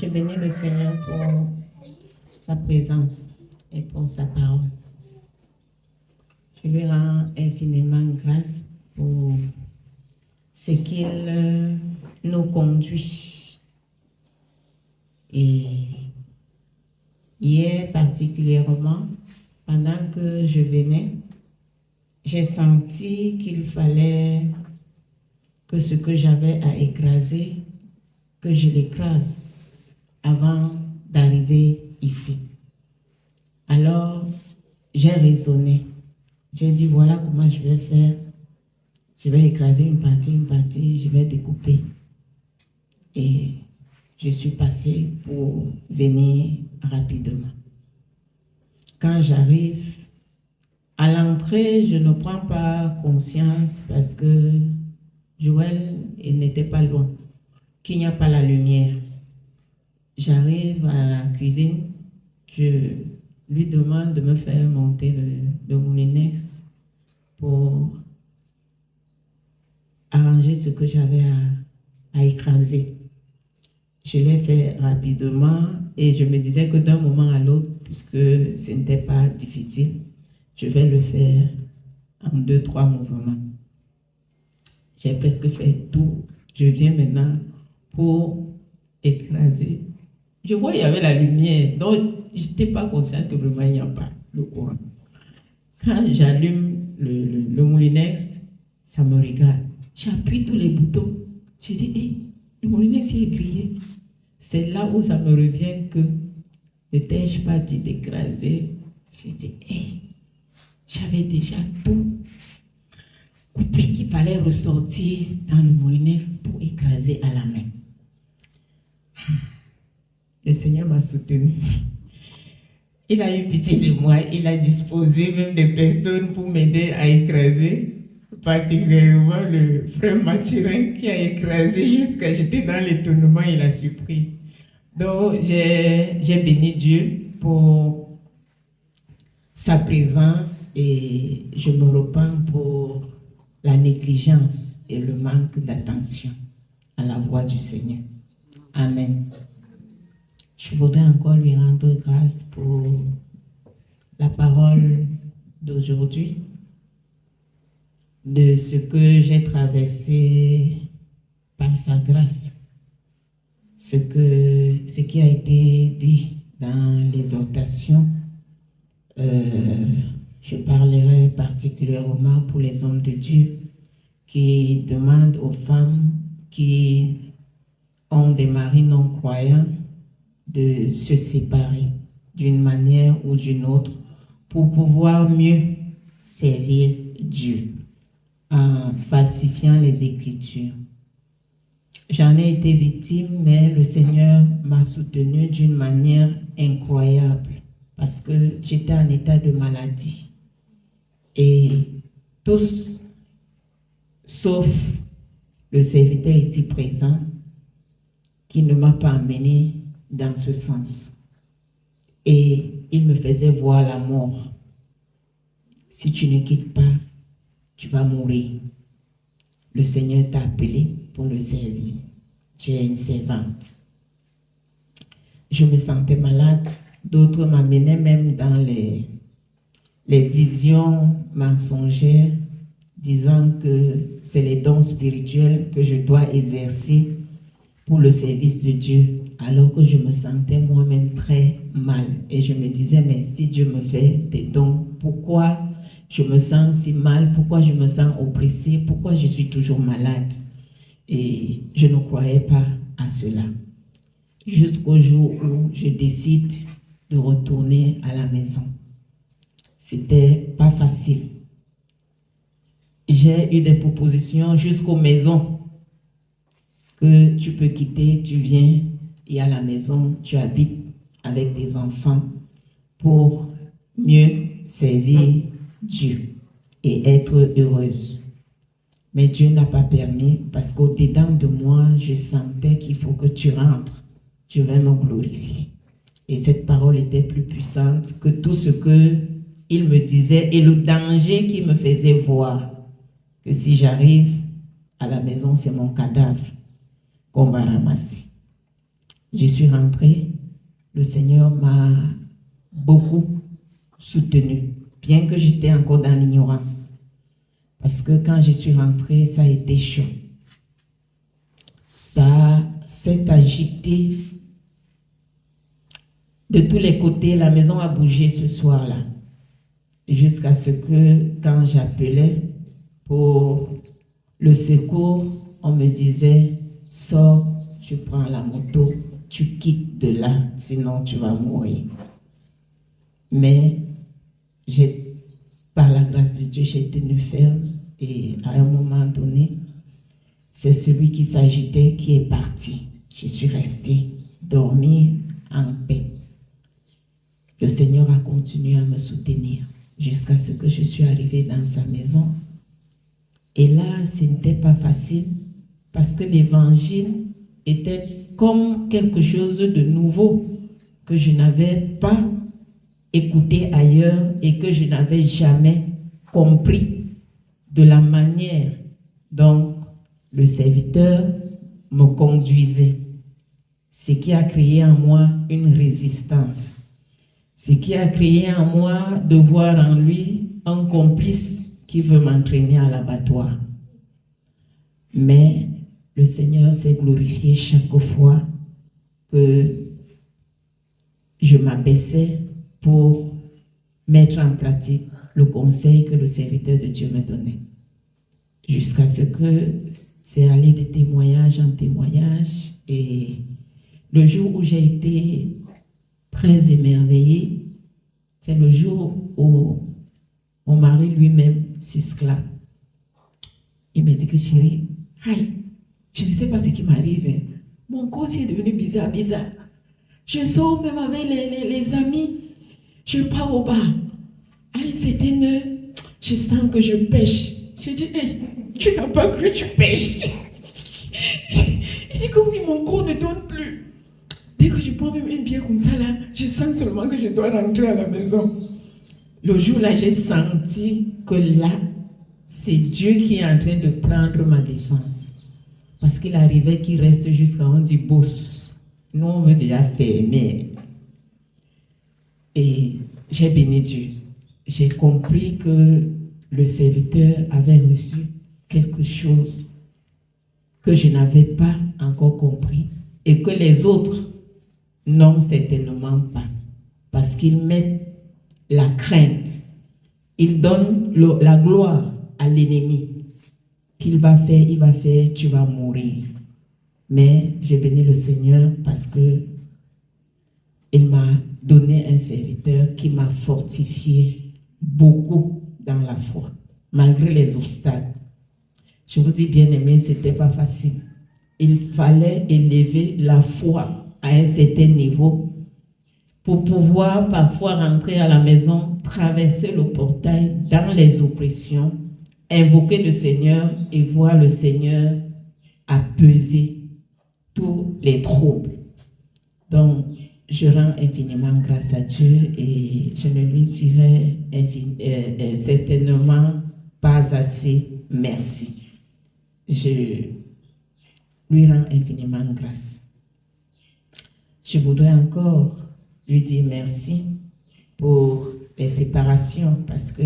Je bénis le Seigneur pour sa présence et pour sa parole. Je lui rends infiniment grâce pour ce qu'il nous conduit. Et hier particulièrement, pendant que je venais, j'ai senti qu'il fallait que ce que j'avais à écraser, que je l'écrase avant d'arriver ici. Alors, j'ai raisonné. J'ai dit, voilà comment je vais faire. Je vais écraser une partie, je vais découper. Et je suis passée pour venir rapidement. Quand j'arrive, à l'entrée, je ne prends pas conscience parce que Joël n'était pas loin, qu'il n'y a pas la lumière. J'arrive à la cuisine, je lui demande de me faire monter le moulinex pour arranger ce que j'avais à écraser. Je l'ai fait rapidement et je me disais que d'un moment à l'autre, puisque ce n'était pas difficile, je vais le faire en 2-3 mouvements. J'ai presque fait tout. Je viens maintenant pour écraser. Je vois qu'il y avait la lumière, donc je n'étais pas consciente que vraiment il n'y a pas le courant. Quand j'allume le moulinex, ça me regarde. J'appuie tous les boutons. Je dis, hey, le moulinex est grillé. C'est là où ça me revient que ne t'ai-je pas dit d'écraser. Je dis, hey, j'avais déjà tout coupé qu'il fallait ressortir dans le moulinex pour écraser à la main. Le Seigneur m'a soutenu. Il a eu pitié de moi. Il a disposé même des personnes pour m'aider à écraser. Particulièrement le frère Mathurin qui a écrasé jusqu'à j'étais dans l'étonnement et la surprise. Donc j'ai béni Dieu pour sa présence et je me repens pour la négligence et le manque d'attention à la voix du Seigneur. Amen. Je voudrais encore lui rendre grâce pour la parole d'aujourd'hui, de ce que j'ai traversé par sa grâce, ce qui a été dit dans l'exhortation. Je parlerai particulièrement pour les hommes de Dieu qui demandent aux femmes qui ont des maris non croyants de se séparer d'une manière ou d'une autre pour pouvoir mieux servir Dieu en falsifiant les Écritures. J'en ai été victime, mais le Seigneur m'a soutenue d'une manière incroyable parce que j'étais en état de maladie. Et tous, sauf le serviteur ici présent, qui ne m'a pas amené dans ce sens. Et il me faisait voir la mort. Si tu ne quittes pas, tu vas mourir. Le Seigneur t'a appelé pour le servir. Tu es une servante. Je me sentais malade. D'autres m'amenaient même dans les visions mensongères, disant que c'est les dons spirituels que je dois exercer pour le service de Dieu, alors que je me sentais moi-même très mal. Et je me disais, mais si Dieu me fait des dons, pourquoi je me sens si mal? Pourquoi je me sens oppressée? Pourquoi je suis toujours malade? Et je ne croyais pas à cela. Jusqu'au jour où je décide de retourner à la maison. C'était pas facile. J'ai eu des propositions jusqu'aux maisons que tu peux quitter, tu viens et à la maison, tu habites avec tes enfants pour mieux servir Dieu et être heureuse. Mais Dieu n'a pas permis parce qu'au-dedans de moi, je sentais qu'il faut que tu rentres. Je vais me glorifier. Et cette parole était plus puissante que tout ce qu'il me disait et le danger qu'il me faisait voir. Que si j'arrive à la maison, c'est mon cadavre qu'on va ramasser. je suis rentrée, le Seigneur m'a beaucoup soutenue, bien que j'étais encore dans l'ignorance. Parce que quand je suis rentrée, ça a été chaud. Ça s'est agité de tous les côtés. La maison a bougé ce soir-là. Jusqu'à ce que, quand j'appelais pour le secours, on me disait, sors, tu prends la moto, tu quittes de là, sinon tu vas mourir. Mais par la grâce de Dieu, j'ai tenu ferme et à un moment donné, c'est celui qui s'agitait qui est parti. Je suis restée dormir en paix. Le Seigneur a continué à me soutenir jusqu'à ce que je suis arrivée dans sa maison. Et là, ce n'était pas facile parce que l'évangile était comme quelque chose de nouveau que je n'avais pas écouté ailleurs et que je n'avais jamais compris de la manière dont le serviteur me conduisait. Ce qui a créé en moi une résistance. Ce qui a créé en moi de voir en lui un complice qui veut m'entraîner à l'abattoir. Mais le Seigneur s'est glorifié chaque fois que je m'abaissais pour mettre en pratique le conseil que le serviteur de Dieu me donnait. Jusqu'à ce que c'est allé de témoignage en témoignage. Et le jour où j'ai été très émerveillée, c'est le jour où mon mari lui-même s'exclame. Il m'a dit que chérie, aïe, je ne sais pas ce qui m'arrive. Mon corps est devenu bizarre. Je sors même avec les amis, je pars au bar. À une certaine heure, je sens que je pêche. J'ai dit, hey, tu n'as pas cru, tu pêches. Il dit que oui, mon corps ne donne plus. Dès que je prends même une bière comme ça, là, je sens seulement que je dois rentrer à la maison. Le jour-là, j'ai senti que là, c'est Dieu qui est en train de prendre ma défense. Parce qu'il arrivait qu'il reste jusqu'à on dit boss. Nous, on veut déjà fermer. Et j'ai béni Dieu. J'ai compris que le serviteur avait reçu quelque chose que je n'avais pas encore compris et que les autres n'ont certainement pas. Parce qu'ils mettent la crainte, ils donnent la gloire à l'ennemi. Qu'il va faire, tu vas mourir. Mais j'ai béni le Seigneur parce que il m'a donné un serviteur qui m'a fortifié beaucoup dans la foi, malgré les obstacles. Je vous dis, bien-aimé, ce n'était pas facile. Il fallait élever la foi à un certain niveau pour pouvoir parfois rentrer à la maison, traverser le portail dans les oppressions, invoquer le Seigneur et voir le Seigneur apaiser tous les troubles. Donc, je rends infiniment grâce à Dieu et je ne lui dirai certainement pas assez merci. Je lui rends infiniment grâce. Je voudrais encore lui dire merci pour les séparations parce que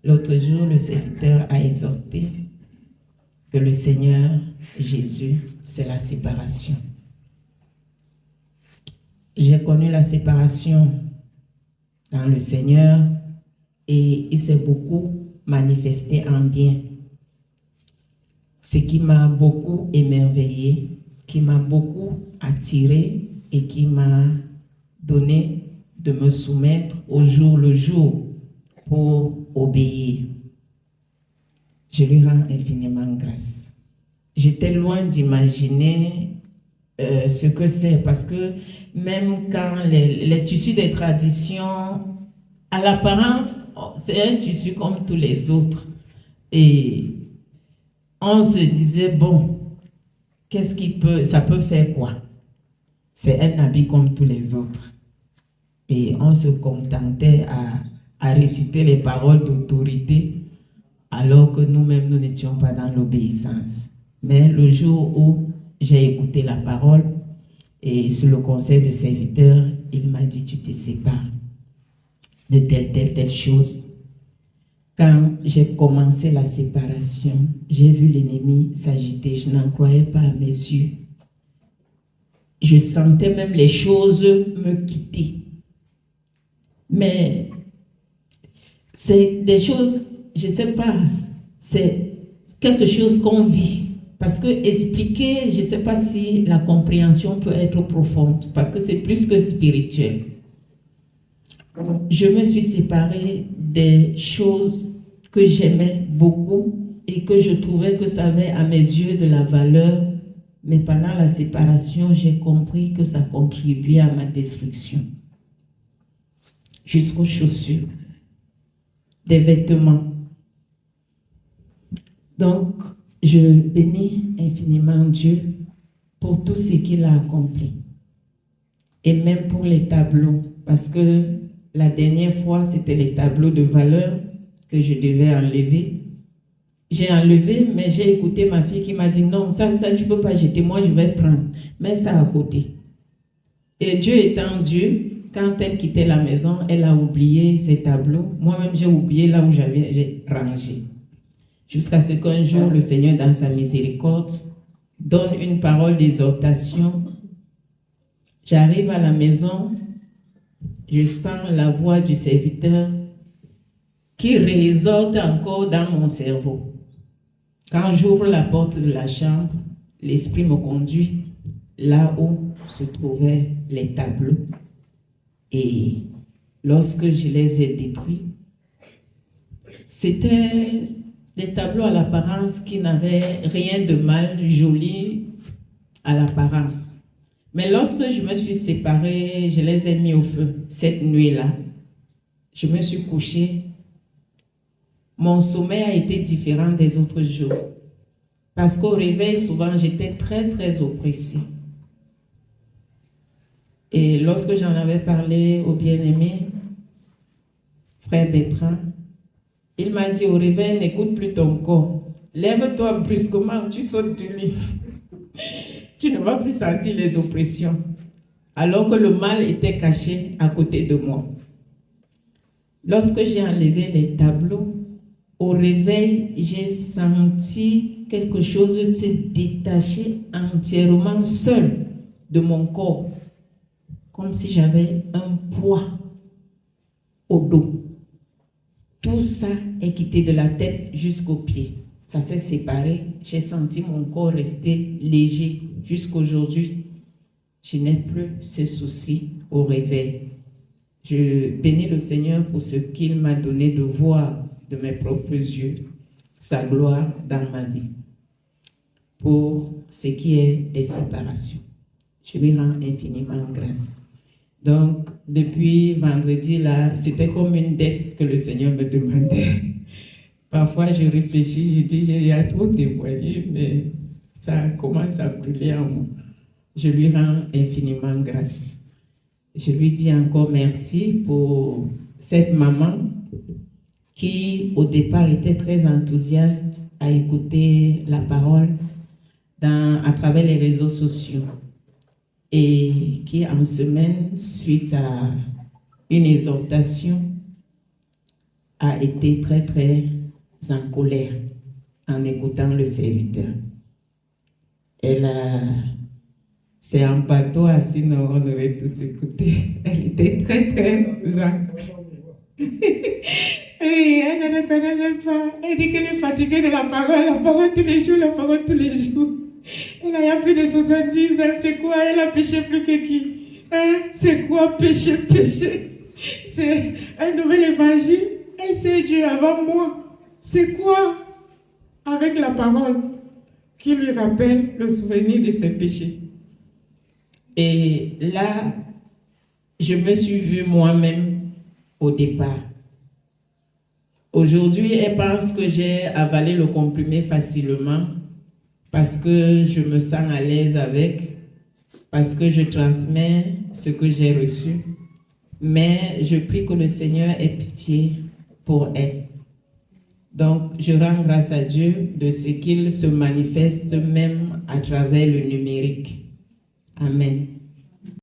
l'autre jour, le serviteur a exhorté que le Seigneur Jésus, c'est la séparation. J'ai connu la séparation dans le Seigneur et il s'est beaucoup manifesté en bien. Ce qui m'a beaucoup émerveillé, qui m'a beaucoup attiré et qui m'a donné de me soumettre au jour le jour pour obéir. Je lui rends infiniment grâce. J'étais loin d'imaginer ce que c'est, parce que même quand les tissus des traditions, à l'apparence, c'est un tissu comme tous les autres. Et on se disait, bon, ça peut faire quoi? C'est un habit comme tous les autres. Et on se contentait à réciter les paroles d'autorité, alors que nous-mêmes, nous n'étions pas dans l'obéissance. Mais le jour où j'ai écouté la parole Et sur le conseil de serviteur, il m'a dit, tu te sépares de telle chose. Quand j'ai commencé la séparation, j'ai vu l'ennemi s'agiter. Je n'en croyais pas à mes yeux. Je sentais même les choses me quitter. Mais c'est des choses, je ne sais pas, c'est quelque chose qu'on vit. Parce que expliquer, je ne sais pas si la compréhension peut être profonde, parce que c'est plus que spirituel. Je me suis séparée des choses que j'aimais beaucoup et que je trouvais que ça avait à mes yeux de la valeur, mais pendant la séparation, j'ai compris que ça contribuait à ma destruction. Jusqu'aux chaussures, des vêtements. Donc, je bénis infiniment Dieu pour tout ce qu'il a accompli. Et même pour les tableaux, parce que la dernière fois, c'était les tableaux de valeur que je devais enlever. J'ai enlevé, mais j'ai écouté ma fille qui m'a dit, non, ça tu ne peux pas jeter, moi je vais prendre. Mais ça à côté. Et Dieu étant Dieu, quand elle quittait la maison, elle a oublié ses tableaux. Moi-même, j'ai oublié là où j'ai rangé. Jusqu'à ce qu'un jour, le Seigneur, dans sa miséricorde, donne une parole d'exhortation. J'arrive à la maison, je sens la voix du serviteur qui réexhorte encore dans mon cerveau. Quand j'ouvre la porte de la chambre, l'Esprit me conduit là où se trouvaient les tableaux. Et lorsque je les ai détruits, c'était des tableaux à l'apparence qui n'avaient rien de mal, jolis à l'apparence. Mais lorsque je me suis séparée, je les ai mis au feu cette nuit-là. Je me suis couchée. Mon sommeil a été différent des autres jours. Parce qu'au réveil, souvent, j'étais très, très oppressée. Et lorsque j'en avais parlé au bien-aimé, frère Bertrand, il m'a dit au réveil, n'écoute plus ton corps. Lève-toi brusquement, tu sautes du lit. Tu ne vas plus sentir les oppressions. Alors que le mal était caché à côté de moi. Lorsque j'ai enlevé les tableaux, au réveil, j'ai senti quelque chose se détacher entièrement seul de mon corps. Comme si j'avais un poids au dos. Tout ça est quitté de la tête jusqu'aux pieds. Ça s'est séparé. J'ai senti mon corps rester léger jusqu'aujourd'hui. Je n'ai plus ce souci au réveil. Je bénis le Seigneur pour ce qu'il m'a donné de voir de mes propres yeux sa gloire dans ma vie. Pour ce qui est des séparations. Je lui rends infiniment grâce. Donc, depuis vendredi, là, c'était comme une dette que le Seigneur me demandait. Parfois, je réfléchis, je dis, j'ai trop témoigné, mais ça commence à brûler en moi. Je lui rends infiniment grâce. Je lui dis encore merci pour cette maman qui, au départ, était très enthousiaste à écouter la parole à travers les réseaux sociaux. Et qui en semaine, suite à une exhortation, a été très très en colère en écoutant le serviteur. Elle c'est en bateau, sinon on aurait tous écouté. Elle était très très en colère. Oui, elle ne reconnaît pas. Elle dit qu'elle est fatiguée de la parole tous les jours, la parole tous les jours. Elle a plus de 70 ans, c'est quoi? Elle a péché plus que qui? Hein? C'est quoi péché? C'est un nouvel évangile. Elle sait Dieu avant moi. C'est quoi? Avec la parole qui lui rappelle le souvenir de ses péchés. Et là, je me suis vue moi-même au départ. Aujourd'hui, elle pense que j'ai avalé le comprimé facilement parce que je me sens à l'aise avec, parce que je transmets ce que j'ai reçu. Mais je prie que le Seigneur ait pitié pour elle. Donc, je rends grâce à Dieu de ce qu'il se manifeste même à travers le numérique. Amen.